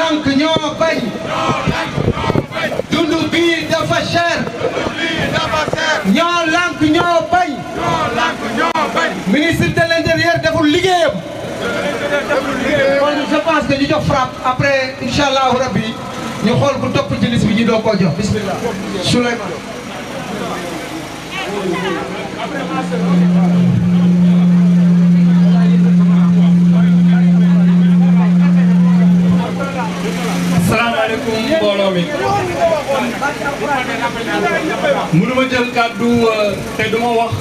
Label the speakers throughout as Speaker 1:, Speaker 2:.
Speaker 1: lànk ñoo bañ. dundu bi dafa cher. ñoo lànk ñoo bañ. ministre de l'intérieur deful liggéeyam. kon je pense que ñu jox frappe après incha allahu rabbi ñu xool ku topp ci liste bi ñu doo koo jox bismillah. Souleymane.
Speaker 2: asalaamaaleykum mbooloo mi mënuma jël kàddu te duma wax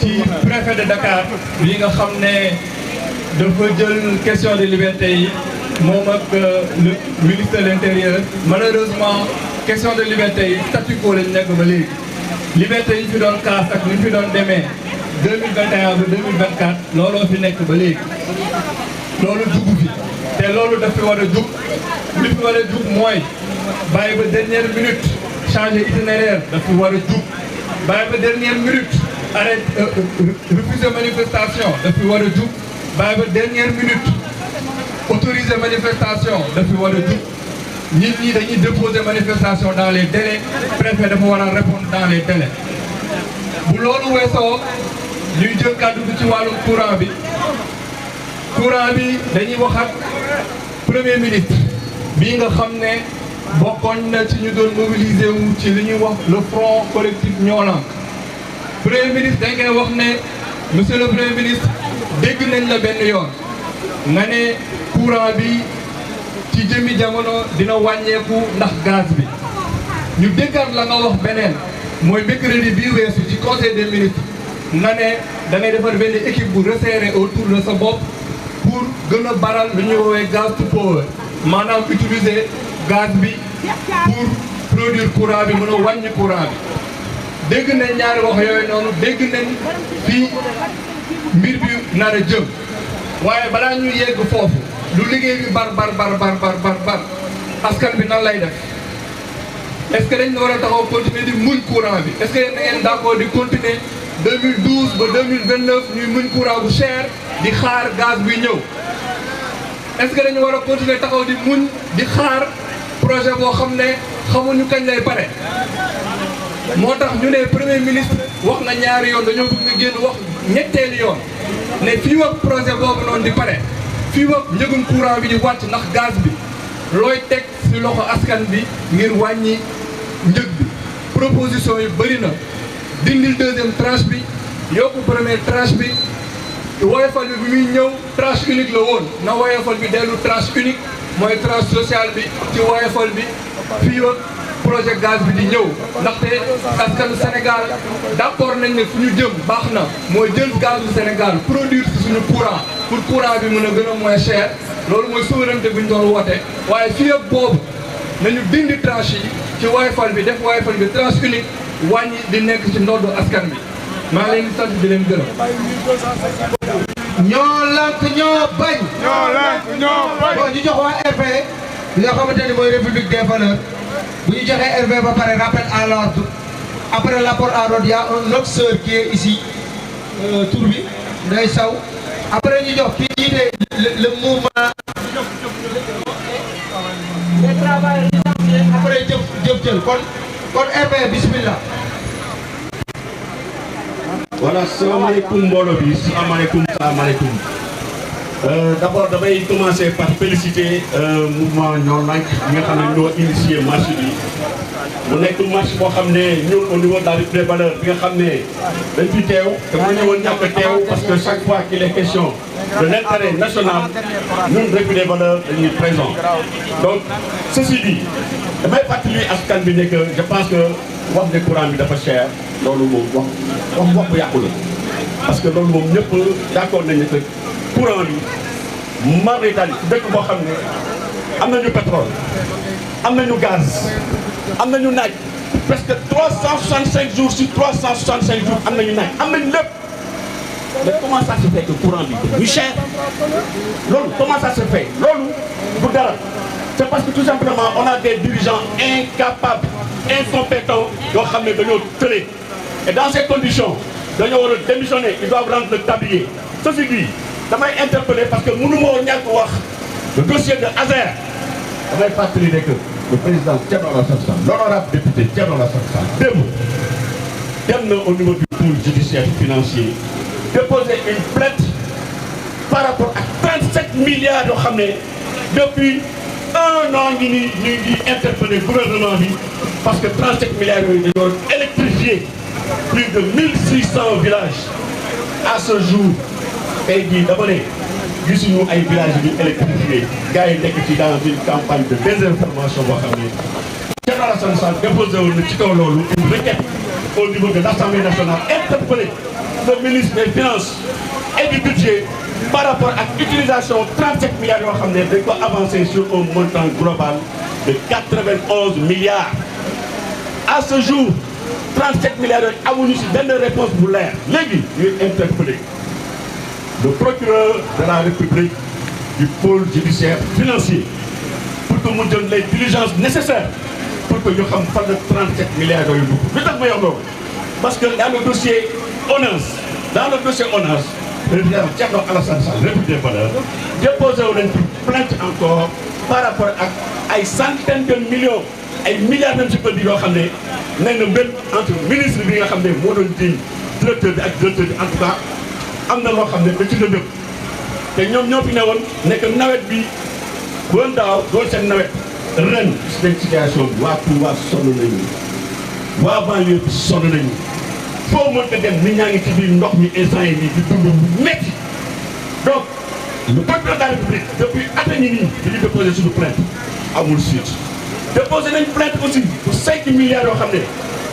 Speaker 2: ci préfet de Dakar bi nga xam ne dafa jël question de liberté yi moom ak le ministre de l'intérieur. Malheureusement question de liberté yi statu quo lañ nekk ba léegi liberté yi fi doon kaas ak ni fi doon demee 2021 ba 2024 looloo fi nekk ba léegi loolu jugu fi te loolu daf fi war a jug li fi war a jug mooy bàyyi ba dernière minute changer itinéraire daf fi war a jug bàyyi ba dernière minute arrêté refuser manifestation daf fi war a jug bàyyi ba dernière minute autoriser manifestation daf fi war a jug nit ñi dañuy déposer manifestation dans les délais préfet dafa war a répondre dans les délais bu loolu weesoo ñuy jël kàddu bi ci wàllum courant bi dañuy wax ak premier ministre bii nga xam ne bokkoon na ci ñu doon mobiliser wu ci li ñuy wax le front collectif Ñoo Lank. premier ministre dañ koy wax ne monsieur le premier ministre dégg nañ la benn yoon nga ne courant bi ci jëmi jamono dina wàññeeku ndax gaz bi ñu déggaat la nga wax beneen mooy mercredi bii weesu ci conseil des ministres nga ne da ngay defar benn équipe bu resserré autour de sa bopp pour gën a baral lu ñuy woowee gaz to power maanaam utiliser gaz bi pour produire courant bi mën a wàññi courant bi. dégg nañ ñaari wax yooyu noonu dégg nañ fii mbir bi nar a jëm waaye balaa ñuy yegg foofu lu liggéey bi bar askan bi nan lay def est-ce que dañ war a taxaw continuer di muñ courant bi est-ce que yéen da ngeen d'accord di continuer 2012 ba 2029 ñuy muñ courant bu cher di xaar gaz buy ñëw est-ce que dañu war a continuer taxaw di muñ di xaar projet boo xam ne xamuñu kañ lay pare. moo tax ñu ne premier ministre wax na ñaari yoon dañoo bëgg nga génn wax ñetteelu yoon ne fii ak projet boobu noonu di pare fii ak njëgum courant bi di wàcc ndax gaz bi looy teg ci loxo askan bi ngir wàññi njëg bi. proposition yi bëri na dindil deuxième tranche bi yokku première tranche bi woyofal bi muy ñëw tranche unique la woon na woyofal bi dellu tranche unique mooy tranche sociale bi ci woyofal bi fii ak projet gaz bi di ñëw ndaxte askanu Sénégal d'accord nañ ne fu ñu jëm baax na mooy jël gazu Sénégal produire ci suñu courant pour courant bi mën a gën a moins cher loolu mooy souveraineté bi ñu doon woote waaye fii ak boobu nañu dindi tranche yi ci woyofal bi def woyofal bi tranche unique wàññi di nekk ci ndoddu askan bi maa ngi leen di sant di leen gërëm.
Speaker 1: ñoo lank ñoo bañ.
Speaker 3: ñoo lank ñoo bañ.
Speaker 1: bon ñu jox waa RV li nga xamante ni mooy République des valeurs bu ñu joxee RV ba pare rappel à l'ordre après l'apport à l'ordre y a un autre sœur qui est ici tur bi Ndeye Sow après ñu jox kii jiite le mouvement des travailleurs licenciés après jëf jël kon RV bismillah.
Speaker 4: voilà salaamaaleykum mbooloo bi salaamaaleykum. D'abord damay commencer par féliciter mouvement Ñoo Lank ñi nga xam ne ñoo initié marche bi mu nekk marche boo xam ne ñun au niveau de la République des valeurs bi nga xam ne dañ fi teew te mu ñëwoon ñàkk teew parce que chaque fois qu'il est question de l'intérêt national ñun République des valeurs dañuy présent. Donc ceci dit damay fàttali askan bi ne que je pense que wax ne courant bi dafa cher loolu moom wax bu yàqu la parce que loolu moom ñëpp d'accord nañ ne que courant bi mar d'Italie dëkk boo xam ne am nañu pétrole am nañu gaz am nañu naaj presque 365 jours sur 365 jours am nañu naaj am nañu lépp mais comment ça se fait que courant bi muy cher loolu comment ça se fait loolu du dara c'est parce que tout simplement on a des dirigeants incapables incompétents yoo xam ne dañoo tële et dans ces conditions dañoo war a démissionner ils doivent rendre le tablier ceci dit damay interpeller parce que mënu moo ñàkk wax Le dossier de Azer, on va fàttali que le président Thierno Alassane Sall, l'honorable député Thierno Alassane Sall, dem au niveau du pôle judiciaire financier, déposer une plainte par rapport à 37 milliards de xam depuis un an ñu interpellé le gouvernement parce que 37 milliards yooyu dañoo électrifié plus de 1600 villages à ce jour. tey jii dama ne gisuñu ay villages yu électrifiés gars yi nekk ci dans une campagne de désinformation boo xam ne Thierno Alassane Sall déposé woon na ci kaw loolu une requête au niveau de l'Assemblée nationale interpellé le ministre des Finances et du budget par rapport à l'utilisation 37 milliards yoo xam ne dañ ko avancé sur un montant global de 91 milliards. À ce jour 37 milliards yooyu amuñu si benn réponse bu leer léegi ñuy interpellé le procureur de la République du pôle judiciaire financier pour que mu jël les diligences nécessaires pour que ñu xam fan la 37 milliards yooyu dugg. lu tax ma wax loolu parce que dans le dossier ONAS président Thierno Alassane Sall République des valeurs déposé wu nañ plainte encore par rapport ak ay centaines de millions ay milliards même si peu di yoo xam ne nee na benn entre ministre bi nga xam ne moo doon jiñ directeur bi ak directeur bi en tout cas am na loo xam ne da ci dëgg te ñoom ñoo fi newoon nekk nawet bi doon daaw doon seen nawet ren gis nañ situation bi waa Touba sonn nañu waa banlieue bi sonn nañu foo mënta dem nit ñaa ngi ci biir ndox mi instant yi nii di dund bu métti donc le procureur de la République depuis at a ngi nii dañuy déposé suñu plainte amul suite déposé nañ plainte aussi pour 5 milliards yoo xam ne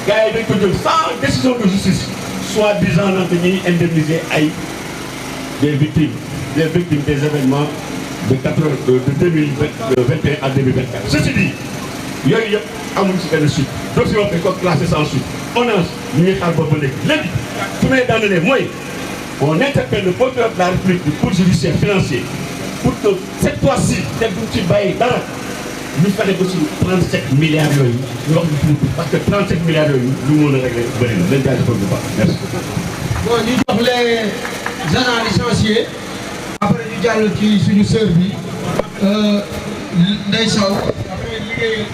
Speaker 4: gars yi dañ ko jël sans décision de justice soi-disant nag dañuy indemniser ay des victimes des événements de 2021 à 2024. Ceci dit yooyu yëpp amul ci benn suite dossier wax ko classé sans suite ONAS ñu ngi xaar boobu léegi su may daanalee mooy on interpelle le procureur de la République du pôle judiciaire financier pour que cette fois-ci te duñ ci bàyyi dara ñu fexe ba suñu 37 milliards yooyu ñu wax ñu tuuti parce que 37 milliards yooyu lu mu mën a régler bëri na leen jaajëfal bu baax merci.
Speaker 1: bon ñu jox les agents licenciés après ñu jàll ci suñu sœur bi Ndeye Sow après liggéey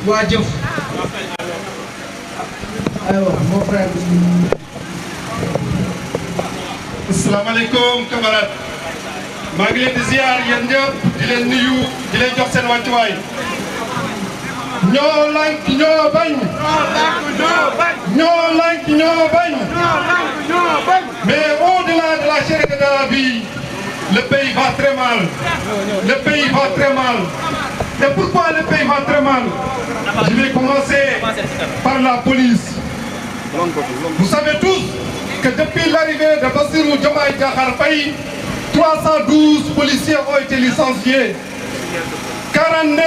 Speaker 1: waa jëf aywa mon frère.
Speaker 3: asalaamaaleykum camarade maa ngi leen di ziar yéen ñëpp di leen nuyu di leen jox seen wàccuwaay ñoo lank ñoo bañ ñoo lank ñoo bañ mais au-delà de la cherté de la vie le pays va très mal le pays va très mal et pourquoi le pays va très mal je vais commencer par la police. Vous savez tous que depuis l'arrivée de Bassirou Diomaye Diakhar Faye 312 policiers ont été licenciés. 49,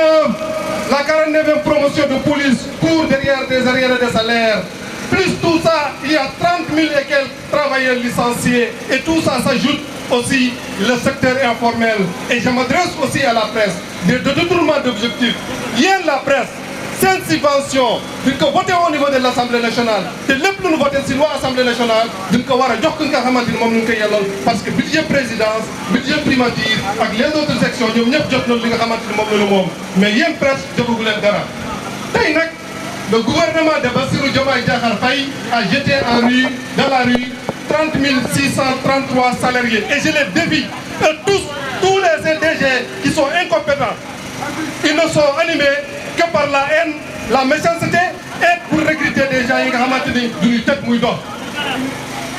Speaker 3: la 49e promotion de police court derrière des arriérés de salaire. Plus tout ça, il y a 30 000 et quelques travailleurs licenciés. Et tout ça s'ajoute aussi le secteur informel. Et je m'adresse aussi à la presse de détournement d'objectifs. Hier, la presse, c'est une subvention duñ ko voté au niveau de l'Assemblée nationale te lépp lu ñu voté si loi Assemblée nationale duñ ko war a jox ki nga xamante ni moom ñu ngi koy yellool parce que budget présidence budget primature ak les autres sections ñoom ñëpp jot nañ li nga xamante ni moom la ñu moom mais yéen presse jotagu leen dara tey nag le gouvernement de Bassirou Diomaye Diakhar Faye a jeté en rue dans la rue 30 633 salariés et je les défie tous les DG qui sont incompétents ils ne sont animés que par la haine, la méchanceté et pour recruter des gens qui ont une tête mouille d'or.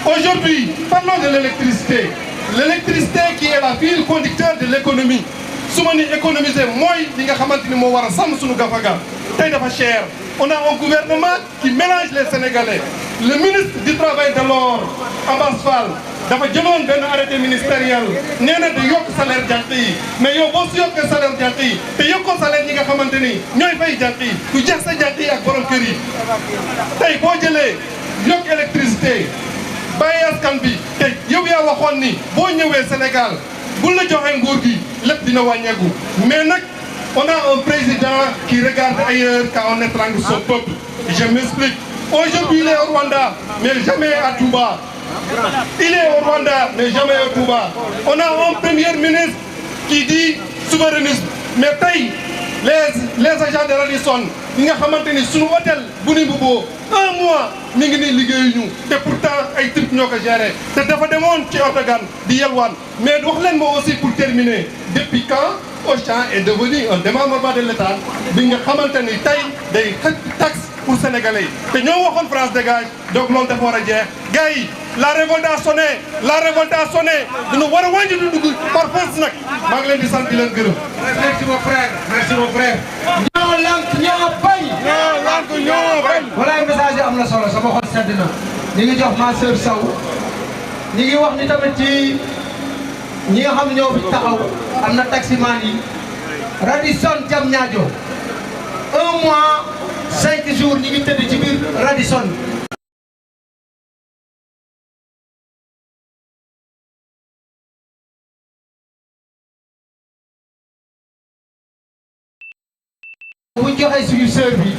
Speaker 3: Aujourd'hui, parlons de l'électricité. L'électricité qui est la fil conducteur de l'économie. Si on économise moins, on a un gouvernement qui mélange les Sénégalais. Le ministre du Travail de l'Or, Abbas Fall, dafa jëloon benn arrêté ministériel nee na di yokk salaire jànq yi mais yow boo si yokkee salaire jànq yi te yokkoo salaire ñi nga xamante ni ñooy fay jànq yi ku jeex sa jànq yi ak borom kër yi tey boo jëlee yokk électricité bàyyi askan bi tey yow yaa waxoon ni boo ñëwee Sénégal bu la joxee nguur gi lépp dina wàññeeku mais nag on a un président qui regarde ailleurs quand on étrangle son peuple je m'explique aujourd'hui il est au Rwanda mais jamais à Touba. Il est au Rwanda, mais jamais au Touba. On a un premier ministre qui dit souverainisme mais tey les agents de Radisson ñi nga xamante ni suñu hôtel bu ni Mbubo 1 mois mi ngi nii liggéeyuñu te pourtant ay trip ñoo ko géré te dafa demoon ci Otagan di yelwaan mais wax leen ma aussi pour terminer depuis quand Auchan est devenu un démembrement de l'État bi nga xamante ni tey day xëcc taxe pour sénégalais yi te ñoo waxoon France dégage donc loolu dafa war a jeex gars yi la révolte a sonné dañu war a wàññi du dugg par force nag maa ngi leen di sant di leen gërëm.
Speaker 1: merci mon frère. ñoo lank ñoo bañ. walaay message yi am na solo sama xol sedd na. ñu ngi jox ma sœur Sow ñu ngi wax ni tamit ci ñi nga xam ñoo fi taxaw am na taximan yi Radisson Diamniadio 1 mois 5 jours ñu ngi tëdd ci biir Radisson. bu ñu joxee suñu sœur bi